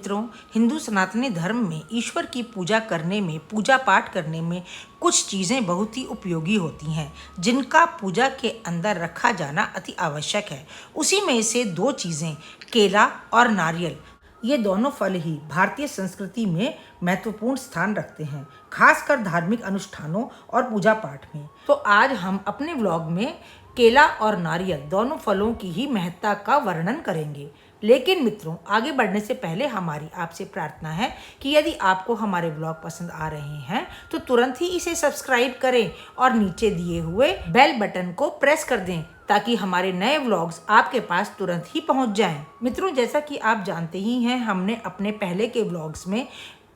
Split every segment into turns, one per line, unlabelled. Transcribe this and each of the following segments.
मित्रों, हिंदू सनातनी धर्म में ईश्वर की पूजा करने में, पूजा पाठ करने में कुछ चीज़ें बहुत ही उपयोगी होती हैं, जिनका पूजा के अंदर रखा जाना अति आवश्यक है। उसी में से दो चीज़ें, केला और नारियल, ये दोनों फल ही भारतीय संस्कृति में महत्वपूर्ण स्थान रखते हैं, खासकर धार्मिक अनुष्ठानों और पूजा पाठ में। तो आज हम अपने व्लॉग में केला और नारियल दोनों फलों की ही महत्ता का वर्णन करेंगे। लेकिन मित्रों, आगे बढ़ने से पहले हमारी आपसे प्रार्थना है कि यदि आपको हमारे व्लॉग पसंद आ रहे हैं तो तुरंत ही इसे सब्सक्राइब करें और नीचे दिए हुए बेल बटन को प्रेस कर दें ताकि हमारे नए व्लॉग्स आपके पास तुरंत ही पहुंच जाएं। मित्रों, जैसा कि आप जानते ही हैं, हमने अपने पहले के व्लॉग्स में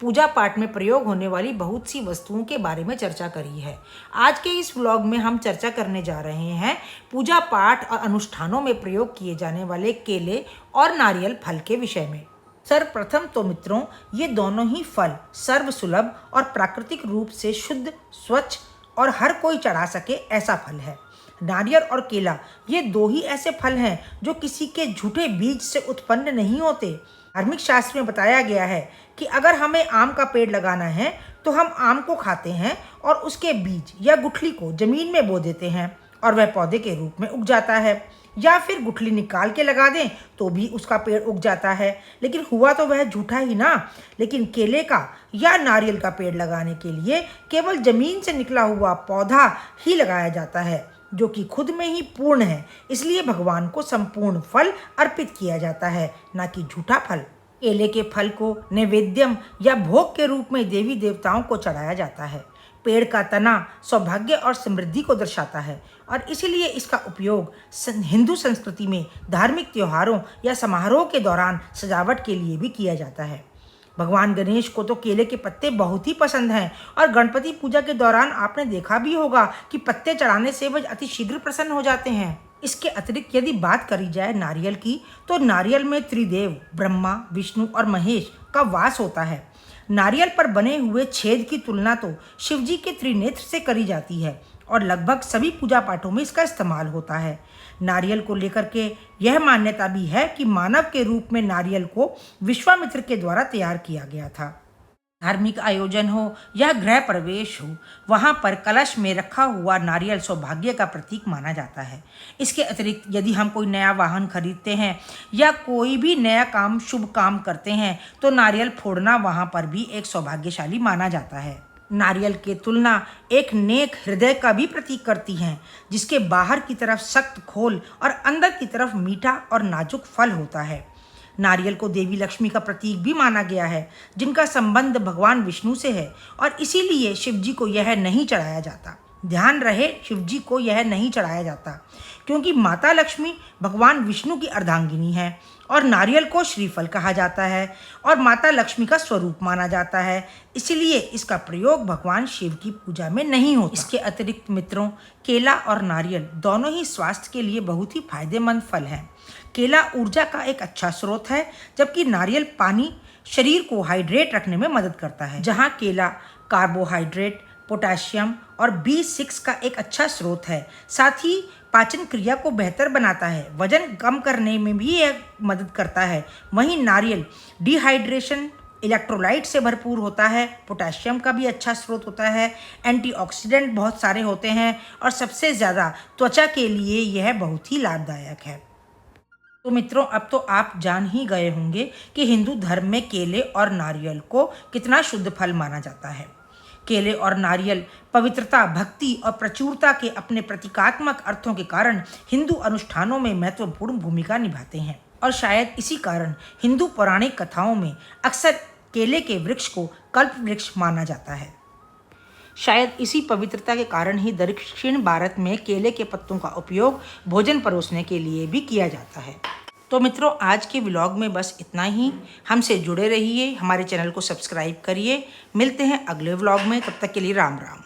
पूजा पाठ में प्रयोग होने वाली बहुत सी वस्तुओं के बारे में चर्चा करी है। आज के इस व्लॉग में हम चर्चा करने जा रहे हैं पूजा पाठ और अनुष्ठानों में प्रयोग किए जाने वाले केले और नारियल फल के विषय में। सर्वप्रथम तो मित्रों, ये दोनों ही फल सर्वसुलभ और प्राकृतिक रूप से शुद्ध, स्वच्छ और हर कोई चढ़ा सके ऐसा फल है। नारियल और केला ये दो ही ऐसे फल हैं जो किसी के झूठे बीज से उत्पन्न नहीं होते। धार्मिक शास्त्र में बताया गया है कि अगर हमें आम का पेड़ लगाना है तो हम आम को खाते हैं और उसके बीज या गुठली को जमीन में बो देते हैं और वह पौधे के रूप में उग जाता है, या फिर गुठली निकाल के लगा दें तो भी उसका पेड़ उग जाता है। लेकिन हुआ तो वह झूठा ही ना। लेकिन केले का या नारियल का पेड़ लगाने के लिए केवल जमीन से निकला हुआ पौधा ही लगाया जाता है, जो कि खुद में ही पूर्ण है। इसलिए भगवान को संपूर्ण फल अर्पित किया जाता है, ना कि झूठा फल। केले के फल को नैवेद्यम या भोग के रूप में देवी देवताओं को चढ़ाया जाता है। पेड़ का तना सौभाग्य और समृद्धि को दर्शाता है और इसीलिए इसका उपयोग हिंदू संस्कृति में धार्मिक त्योहारों या समारोह के दौरान सजावट के लिए भी किया जाता है। भगवान गणेश को तो केले के पत्ते बहुत ही पसंद हैं और गणपति पूजा के दौरान आपने देखा भी होगा कि पत्ते चढ़ाने से वह अति शीघ्र प्रसन्न हो जाते हैं। इसके अतिरिक्त यदि बात करी जाए नारियल की, तो नारियल में त्रिदेव ब्रह्मा, विष्णु और महेश का वास होता है। नारियल पर बने हुए छेद की तुलना तो शिव जी के त्रिनेत्र से करी जाती है और लगभग सभी पूजा पाठों में इसका इस्तेमाल होता है। नारियल को लेकर के यह मान्यता भी है कि मानव के रूप में नारियल को विश्वामित्र के द्वारा तैयार किया गया था। धार्मिक आयोजन हो या गृह प्रवेश हो, वहाँ पर कलश में रखा हुआ नारियल सौभाग्य का प्रतीक माना जाता है। इसके अतिरिक्त यदि हम कोई नया वाहन खरीदते हैं या कोई भी नया काम, शुभ काम करते हैं तो नारियल फोड़ना वहाँ पर भी एक सौभाग्यशाली माना जाता है। नारियल की तुलना एक नेक हृदय का भी प्रतीक करती हैं, जिसके बाहर की तरफ सख्त खोल और अंदर की तरफ मीठा और नाजुक फल होता है। नारियल को देवी लक्ष्मी का प्रतीक भी माना गया है, जिनका संबंध भगवान विष्णु से है और इसीलिए शिव जी को यह नहीं चढ़ाया जाता। ध्यान रहे, शिव जी को यह नहीं चढ़ाया जाता क्योंकि माता लक्ष्मी भगवान विष्णु की अर्धांगिनी है और नारियल को श्रीफल कहा जाता है और माता लक्ष्मी का स्वरूप माना जाता है। इसलिए इसका प्रयोग भगवान शिव की पूजा में नहीं होता। इसके अतिरिक्त मित्रों, केला और नारियल दोनों ही स्वास्थ्य के लिए बहुत ही फायदेमंद फल हैं। केला ऊर्जा का एक अच्छा स्रोत है, जबकि नारियल पानी शरीर को हाइड्रेट रखने में मदद करता है। जहाँ केला कार्बोहाइड्रेट, पोटेशियम और B6 का एक अच्छा स्रोत है, साथ ही पाचन क्रिया को बेहतर बनाता है, वजन कम करने में भी यह मदद करता है। वहीं नारियल डिहाइड्रेशन, इलेक्ट्रोलाइट से भरपूर होता है, पोटेशियम का भी अच्छा स्रोत होता है, एंटीऑक्सीडेंट बहुत सारे होते हैं और सबसे ज़्यादा त्वचा के लिए यह बहुत ही लाभदायक है। तो मित्रों, अब तो आप जान ही गए होंगे कि हिंदू धर्म में केले और नारियल को कितना शुद्ध फल माना जाता है। केले और नारियल पवित्रता, भक्ति और प्रचुरता के अपने प्रतीकात्मक अर्थों के कारण हिंदू अनुष्ठानों में महत्वपूर्ण भूमिका निभाते हैं और शायद इसी कारण हिंदू पौराणिक कथाओं में अक्सर केले के वृक्ष को कल्प वृक्ष माना जाता है। शायद इसी पवित्रता के कारण ही दक्षिण भारत में केले के पत्तों का उपयोग भोजन परोसने के लिए भी किया जाता है। तो मित्रों, आज के व्लॉग में बस इतना ही। हमसे जुड़े रहिए, हमारे चैनल को सब्सक्राइब करिए। मिलते हैं अगले व्लॉग में, तब तक के लिए राम राम।